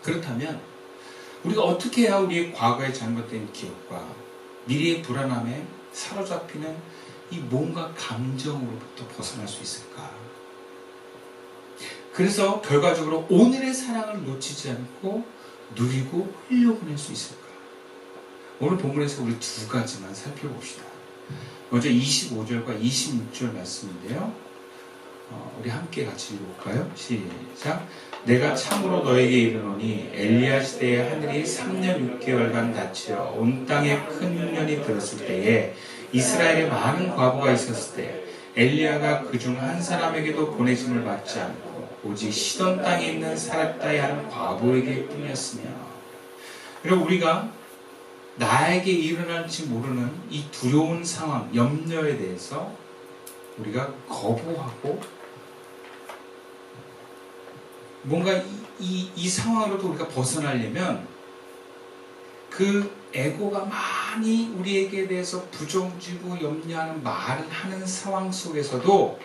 그렇다면 우리가 어떻게 해야 우리의 과거의 잘못된 기억과 미래의 불안함에 사로잡히는 이 뭔가 감정으로부터 벗어날 수 있을까? 그래서 결과적으로 오늘의 사랑을 놓치지 않고 누리고 흘려보낼 수 있을까? 오늘 본문에서 우리 두 가지만 살펴봅시다. 먼저 25절과 26절 말씀인데요. 우리 함께 같이 읽어볼까요? 시작. 내가 참으로 너에게 이르노니 엘리야 시대에 하늘이 3년 6개월간 닫히어 온 땅에 큰 흉년이 들었을 때에 이스라엘에 많은 과부가 있었을 때 엘리야가 그중 한 사람에게도 보내심을 받지 않고 오직 시돈 땅에 있는 사렙다의 한 과부에게 뿐이었으며. 그리고 우리가 나에게 일어날지 모르는 이 두려운 상황, 염려에 대해서 우리가 거부하고 뭔가 이 상황으로도 우리가 벗어나려면 그 에고가 많이 우리에게 대해서 부정지고 염려하는 말을 하는 상황 속에서도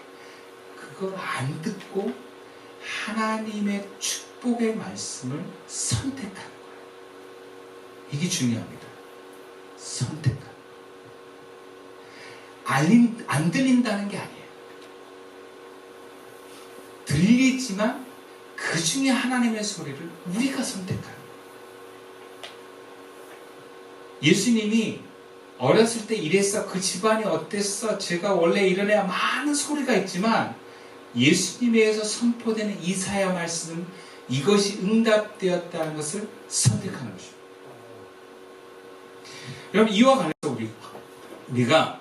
그걸 안 듣고 하나님의 축복의 말씀을 선택하는 거예요. 이게 중요합니다. 선택하는. 안 들린다는 게 아니에요. 들리지만 그 중에 하나님의 소리를 우리가 선택하는 거예요. 예수님이 어렸을 때 이랬어, 그 집안이 어땠어, 제가 원래 이런 애야, 많은 소리가 있지만 예수님에 의해서 선포되는 이사야 말씀은 이것이 응답되었다는 것을 선택하는 것입니다. 여러분, 이와 관해서 우리가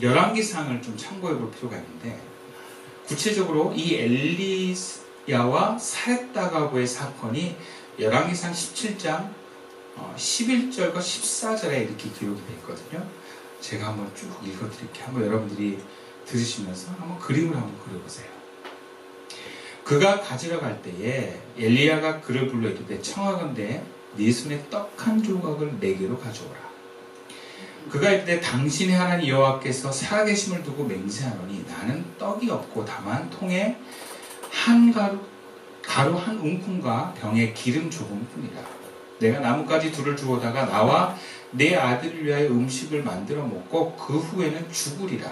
열왕기상을 좀 참고해 볼 필요가 있는데, 구체적으로 이 엘리야와 사렙다 과부의 사건이 열왕기상 17장 11절과 14절에 이렇게 기록이 되어 있거든요. 제가 한번 쭉 읽어드릴게요. 한번 여러분들이 들으시면서 한번 그림을 한번 그려보세요. 그가 가지러 갈 때에 엘리야가 그를 불러 이르되 청하건대 네 손에 떡 한 조각을 내게로 가져오라. 그가 이르되 당신의 하나님 여호와께서 살아계심을 두고 맹세하노니 나는 떡이 없고 다만 통에 한 가루 한 움큼과 병에 기름 조금뿐이라. 내가 나뭇가지 둘을 주워다가 나와 내 아들을 위하여 음식을 만들어 먹고 그 후에는 죽으리라.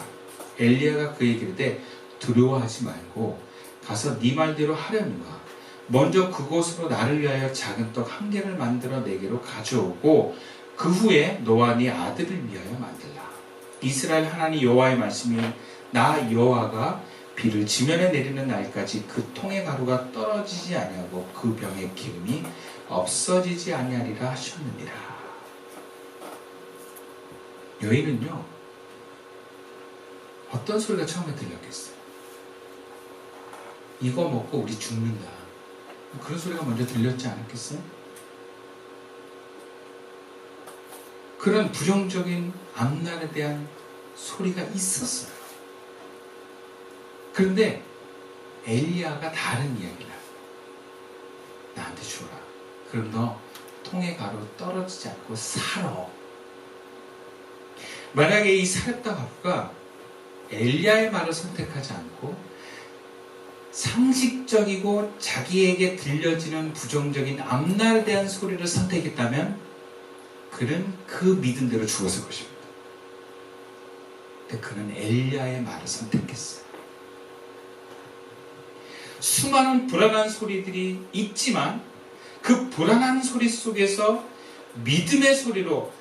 엘리야가 그에게 이르되 두려워하지 말고 가서 네 말대로 하려니와 먼저 그곳으로 나를 위하여 작은 떡 한 개를 만들어 내게로 가져오고 그 후에 너와 네 아들을 위하여 만들라. 이스라엘 하나님 여호와의 말씀이 나 여호와가 비를 지면에 내리는 날까지 그 통의 가루가 떨어지지 아니하고 그 병의 기름이 없어지지 아니하리라 하셨느니라. 여인은요, 어떤 소리가 처음에 들렸겠어요? 이거 먹고 우리 죽는다, 그런 소리가 먼저 들렸지 않았겠어요? 그런 부정적인 앞날에 대한 소리가 있었어요. 그런데 엘리야가 다른 이야기를 하고 나한테 주라. 그럼 너 통의 가루 떨어지지 않고 살아. 만약에 이 사렙다 과부가 엘리야의 말을 선택하지 않고 상식적이고 자기에게 들려지는 부정적인 앞날에 대한 소리를 선택했다면 그는 그 믿음대로 죽었을 것입니다. 근데 그는 엘리야의 말을 선택했어요. 수많은 불안한 소리들이 있지만 그 불안한 소리 속에서 믿음의 소리로,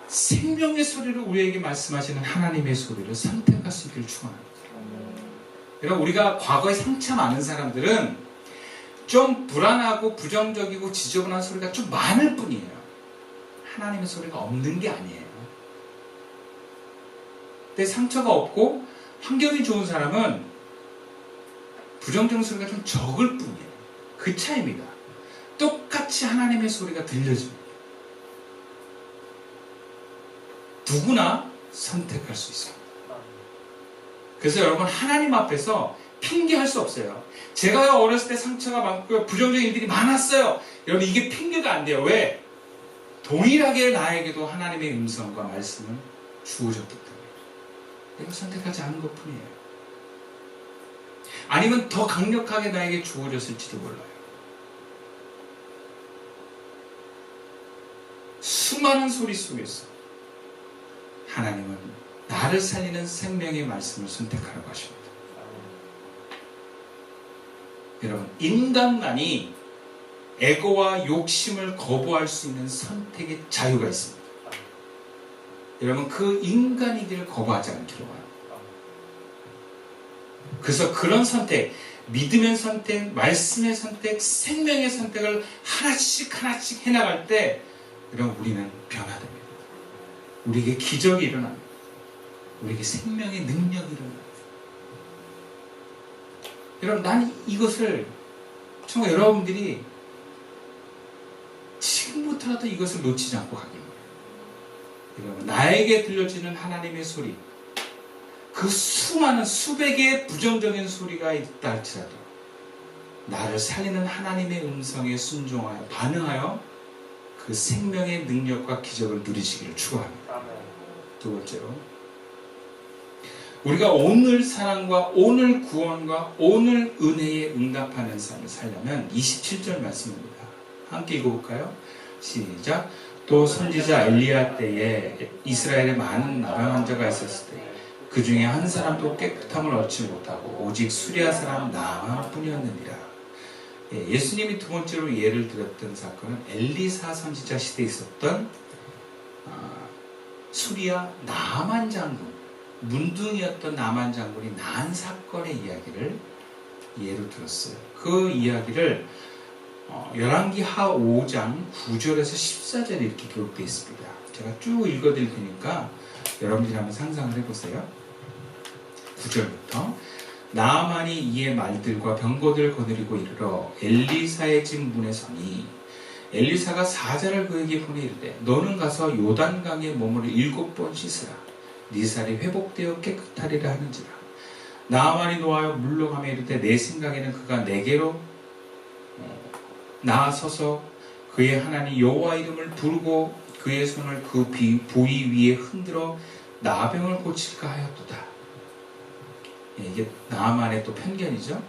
생명의 소리로 우리에게 말씀하시는 하나님의 소리를 선택할 수 있기를 축원합니다. 여러분, 우리가 과거에 상처 많은 사람들은 좀 불안하고 부정적이고 지저분한 소리가 좀 많을 뿐이에요. 하나님의 소리가 없는 게 아니에요. 근데 상처가 없고 환경이 좋은 사람은 부정적인 소리가 좀 적을 뿐이에요. 그 차이입니다. 똑같이 하나님의 소리가 들려집니다. 누구나 선택할 수 있습니다. 그래서 여러분, 하나님 앞에서 핑계할 수 없어요. 제가 어렸을 때 상처가 많고 부정적인 일들이 많았어요. 여러분, 이게 핑계가 안 돼요. 왜? 동일하게 나에게도 하나님의 음성과 말씀을 주어졌기 때문에 내가 선택하지 않은 것뿐이에요. 아니면 더 강력하게 나에게 주어졌을지도 몰라요. 수많은 소리 속에서 하나님은 나를 살리는 생명의 말씀을 선택하라고 하십니다. 여러분, 인간만이 에고와 욕심을 거부할 수 있는 선택의 자유가 있습니다. 여러분, 그 인간이기를 거부하지 않기로 해요. 그래서 그런 선택, 믿음의 선택, 말씀의 선택, 생명의 선택을 하나씩 해나갈 때 여러분, 우리는 변화됩니다. 우리에게 기적이 일어납니다. 우리에게 생명의 능력이 일어납니다. 여러분, 난 이것을 정말 여러분들이 지금부터라도 이것을 놓치지 않고 가길 바랍니다. 여러분, 나에게 들려지는 하나님의 소리, 그 수많은 수백 개의 부정적인 소리가 있다 할지라도 나를 살리는 하나님의 음성에 순종하여 반응하여 그 생명의 능력과 기적을 누리시기를 축원합니다. 두 번째로, 우리가 오늘 사랑과 오늘 구원과 오늘 은혜에 응답하는 삶을 살려면 27절 말씀입니다. 함께 읽어볼까요? 시작. 또 선지자 엘리야 때에 이스라엘에 많은 나병 환자가 있었을 때 그 중에 한 사람도 깨끗함을 얻지 못하고 오직 수리아 사람 나만뿐이었느니라. 예수님이 두 번째로 예를 들었던 사건은 엘리사 선지자 시대에 있었던 수리아 나만 장군, 문둥이였던 나만 장군이 난 사건의 이야기를 예로 들었어요. 그 이야기를 열왕기 하 5장 9절에서 14절에 이렇게 기록되어 있습니다. 제가 쭉 읽어드릴 테니까 여러분들이 한번 상상을 해보세요. 9절부터 나아만이 이에 말들과 병거들을 거느리고 이르러 엘리사의 집 문에 서니 엘리사가 사자를 그에게 보내 이르되 너는 가서 요단강에 몸을 7번 씻으라. 네 살이 회복되어 깨끗하리라 하는지라. 나아만이 노하여 물러가며 이르되 내 생각에는 그가 내게로 나아서서 그의 하나님 여호와 이름을 부르고 그의 손을 그 부위 위에 흔들어 나병을 고칠까 하였도다. 이게 나아만의 또 편견이죠.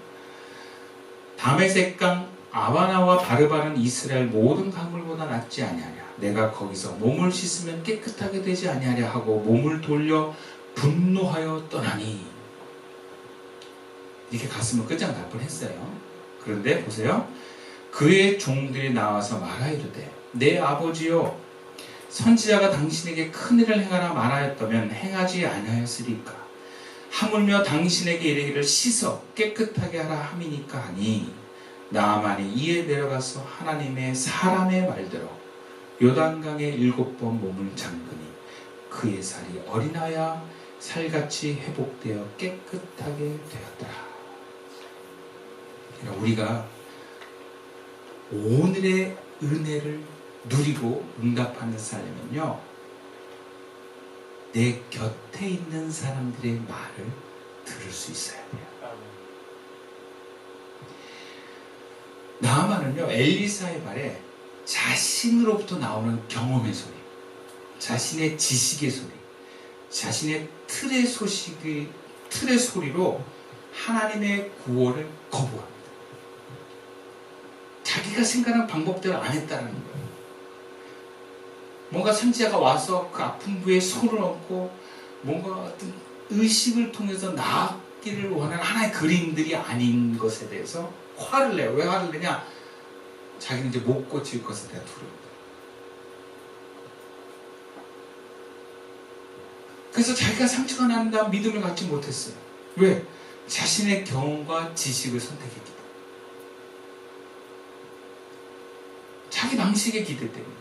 다메섹강 아바나와 바르바는 이스라엘 모든 강물보다 낫지 아니하랴. 내가 거기서 몸을 씻으면 깨끗하게 되지 아니하랴 하고 몸을 돌려 분노하여 떠나니. 이렇게 갔으면 끝장 날 뻔했어요. 그런데 보세요. 그의 종들이 나와서 말하 이르되 내 아버지여 선지자가 당신에게 큰일을 행하라 말하였다면 행하지 아니하였으리까. 하물며 당신에게 이르기를 씻어 깨끗하게 하라 함이니까 하니 나아만이 이에 내려가서 하나님의 사람의 말대로 요단강에 7번 몸을 잠그니 그의 살이 어린아야 살같이 회복되어 깨끗하게 되었더라. 그러니까 우리가 오늘의 은혜를 누리고 응답하는 삶은요, 내 곁에 있는 사람들의 말을 들을 수 있어야 돼요. 나아만은요, 엘리사의 말에 자신으로부터 나오는 경험의 소리, 자신의 지식의 소리, 자신의 틀의 소리로 하나님의 구원을 거부합니다. 자기가 생각하는 방법대로 안 했다는 거예요. 뭔가 선지자가 와서 그 아픈 부에 손을 얹고 뭔가 어떤 의식을 통해서 나았기를 원하는 하나의 그림들이 아닌 것에 대해서 화를 내요. 왜 화를 내냐? 자기는 이제 못 고칠 것에 대한 두려움이다. 그래서 자기가 상처가 난다 믿음을 갖지 못했어요. 왜? 자신의 경험과 지식을 선택했기 때문에. 자기 방식의 기대 때문에.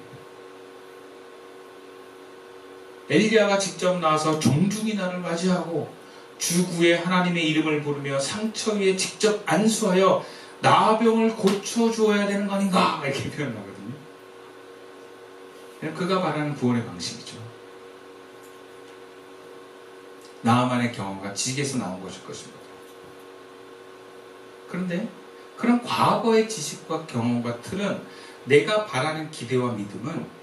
엘리야가 직접 나와서 정중히 나를 맞이하고 주구에 하나님의 이름을 부르며 상처 위에 직접 안수하여 나병을 고쳐주어야 되는 거 아닌가 이렇게 표현하거든요. 그가 말하는 구원의 방식이죠. 나만의 경험과 지식에서 나온 것일 것입니다. 그런데 그런 과거의 지식과 경험과 틀은 내가 바라는 기대와 믿음은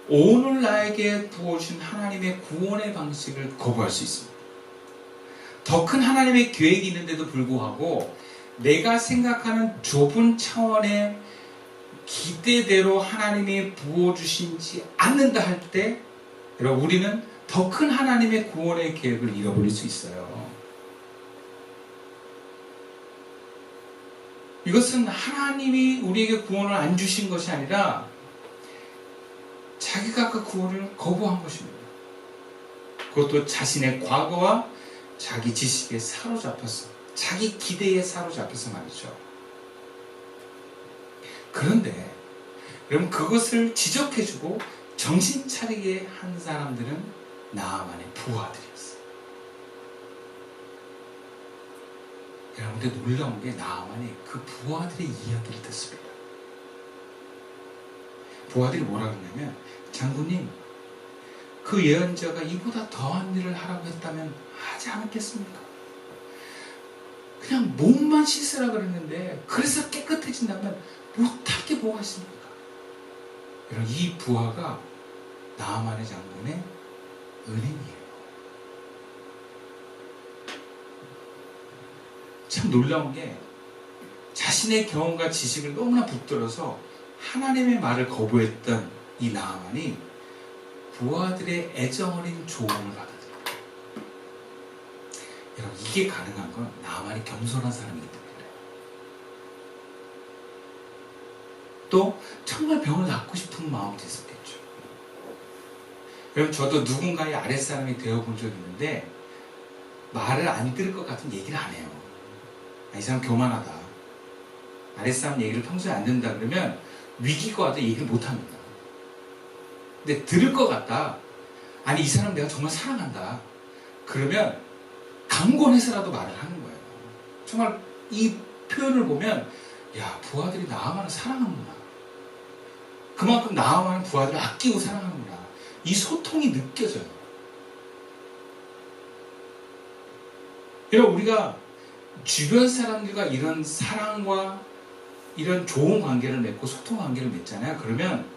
오늘 나에게 부어주신 하나님의 구원의 방식을 거부할 수 있습니다. 더 큰 하나님의 계획이 있는데도 불구하고 내가 생각하는 좁은 차원의 기대대로 하나님이 부어주시지 않는다 할 때 여러분 우리는 더 큰 하나님의 구원의 계획을 잃어버릴 수 있어요. 이것은 하나님이 우리에게 구원을 안 주신 것이 아니라 자기가 그 구원을 거부한 것입니다. 그것도 자신의 과거와 자기 지식에 사로잡혀서, 자기 기대에 사로잡혀서 말이죠. 그런데 여러분 그것을 지적해주고 정신 차리게 한 사람들은 나아만의 부하들이었어요. 여러분들 놀라운 게 나아만이 그 부하들의 이야기를 듣습니다. 부하들이 뭐라 그러냐면, 장군님, 그 예언자가 이보다 더한 일을 하라고 했다면 하지 않겠습니까? 그냥 몸만 씻으라 그랬는데 그래서 깨끗해진다면 못할 게 뭐가 있습니까? 여러분, 이 부하가 나아만의 장군의 은인이에요. 참 놀라운 게 자신의 경험과 지식을 너무나 붙들어서 하나님의 말을 거부했던 이 나아만이 부하들의 애정어린 조언을 받아들여요. 여러분, 이게 가능한 건 나아만이 겸손한 사람이기 때문에 그래요. 또 정말 병을 낫고 싶은 마음도 있었겠죠. 여러분, 저도 누군가의 아랫사람이 되어본 적이 있는데 말을 안 들을 것 같은 얘기를 안 해요. 이 사람 교만하다, 아랫사람 얘기를 평소에 안 듣는다 그러면 위기가 와도 얘기를 못합니다. 근데 들을 것 같다, 아니 이 사람 내가 정말 사랑한다, 그러면 강권해서라도 말을 하는 거예요. 정말 이 표현을 보면, 야, 부하들이 나아만을 사랑하는구나, 그만큼 나아만은 부하들을 아끼고 사랑하는구나, 이 소통이 느껴져요. 여러분, 우리가 주변 사람들과 이런 사랑과 이런 좋은 관계를 맺고 소통 관계를 맺잖아요. 그러면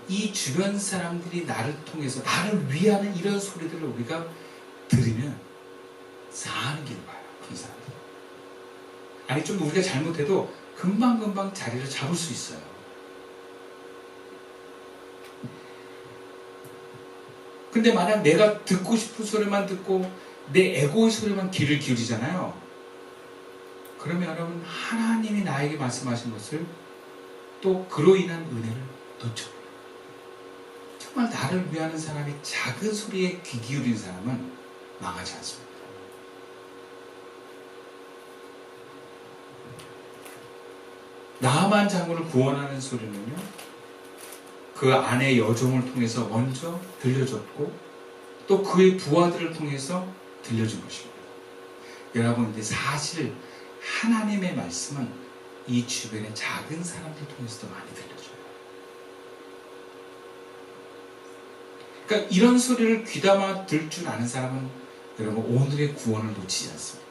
이 주변 사람들이 나를 통해서 나를 위하는 이런 소리들을 우리가 들으면 사하는 길을 봐요. 그 사람들. 아니, 좀 우리가 잘못해도 금방금방 자리를 잡을 수 있어요. 근데 만약 내가 듣고 싶은 소리만 듣고 내 에고의 소리만 귀를 기울이잖아요. 그러면 여러분, 하나님이 나에게 말씀하신 것을 또 그로 인한 은혜를 놓쳐버려요. 정말 나를 위하는 사람이 작은 소리에 귀 기울인 사람은 망하지 않습니다. 나아만 장군을 구원하는 소리는요, 그 아내 여종을 통해서 먼저 들려줬고 또 그의 부하들을 통해서 들려준 것입니다. 여러분, 근데 사실 하나님의 말씀은 이 주변의 작은 사람들 통해서도 많이 들려줘요. 그러니까 이런 소리를 귀담아 들 줄 아는 사람은 여러분 오늘의 구원을 놓치지 않습니다.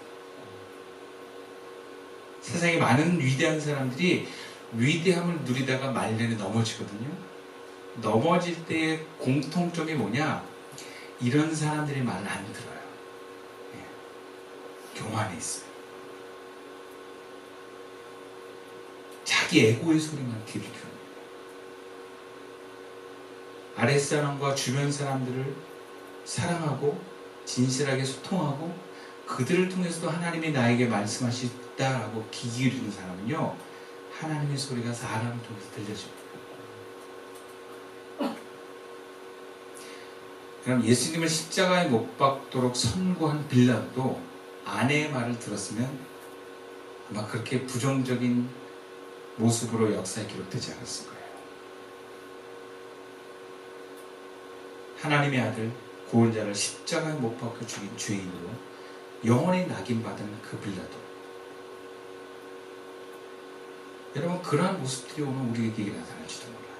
세상에 많은 위대한 사람들이 위대함을 누리다가 말년에 넘어지거든요. 넘어질 때의 공통점이 뭐냐? 이런 사람들의 말을 안 들어요. 교만해 있어요. 자기 에고의 소리만 귀를 기울입니다. 아랫사람과 주변 사람들을 사랑하고 진실하게 소통하고 그들을 통해서도 하나님이 나에게 말씀하시다라고 귀 기울이는 사람은요, 하나님의 소리가 사람을 통해서 들려집니다. 그럼 예수님을 십자가에 못 박도록 선고한 빌라도도 아내의 말을 들었으면 아마 그렇게 부정적인 모습으로 역사에 기록되지 않았을 거예요. 하나님의 아들 구원자를 십자가에 못 박혀 죽인 죄인으로 영원히 낙인받은 그 빌라도, 여러분, 그러한 모습들이 오늘 우리에게 나타날지도 몰라요.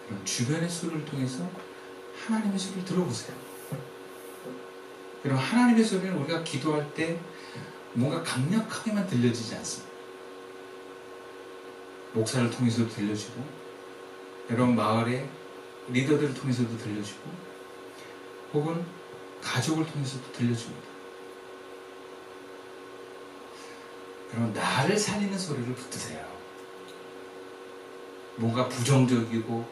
그럼 주변의 소리를 통해서 하나님의 소리를 들어보세요. 여러분, 하나님의 소리는 우리가 기도할 때 뭔가 강력하게만 들려지지 않습니다. 목사를 통해서도 들려지고, 여러분 마을의 리더들을 통해서도 들려지고, 혹은 가족을 통해서도 들려줍니다. 여러분, 나를 살리는 소리를 붙드세요. 뭔가 부정적이고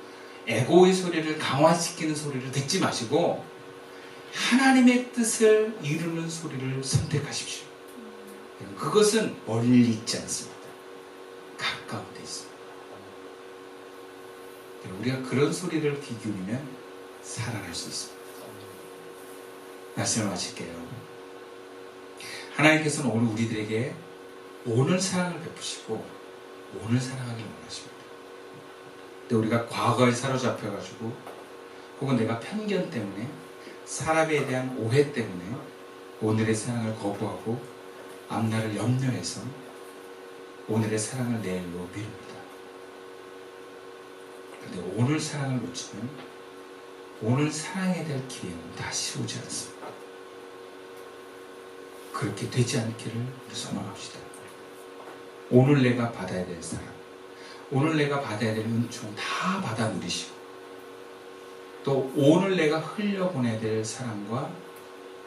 에고의 소리를 강화시키는 소리를 듣지 마시고 하나님의 뜻을 이루는 소리를 선택하십시오. 그것은 멀리 있지 않습니다. 가까운 데 있습니다. 우리가 그런 소리를 귀 기울이면 살아날 수 있습니다. 말씀을 마칠게요. 하나님께서는 오늘 우리들에게 오늘 사랑을 베푸시고 오늘 사랑하기를 원하십니다. 근데 우리가 과거에 사로잡혀가지고 혹은 내가 편견 때문에 사람에 대한 오해 때문에 오늘의 사랑을 거부하고 앞날을 염려해서 오늘의 사랑을 내일로 미룹니다. 그런데 오늘 사랑을 놓치면 오늘 사랑해야 될 기회는 다시 오지 않습니다. 그렇게 되지 않기를 소망합시다. 오늘 내가 받아야 될 사랑, 오늘 내가 받아야 될 은총 다 받아 누리시고 또 오늘 내가 흘려보내야 될 사랑과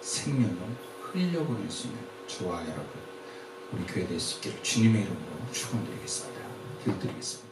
생명을 흘려보낼 수 있는 저와 여러분 우리 교회 될 수 있기를 주님의 이름으로 축원드리겠습니다. 기도드리겠습니다.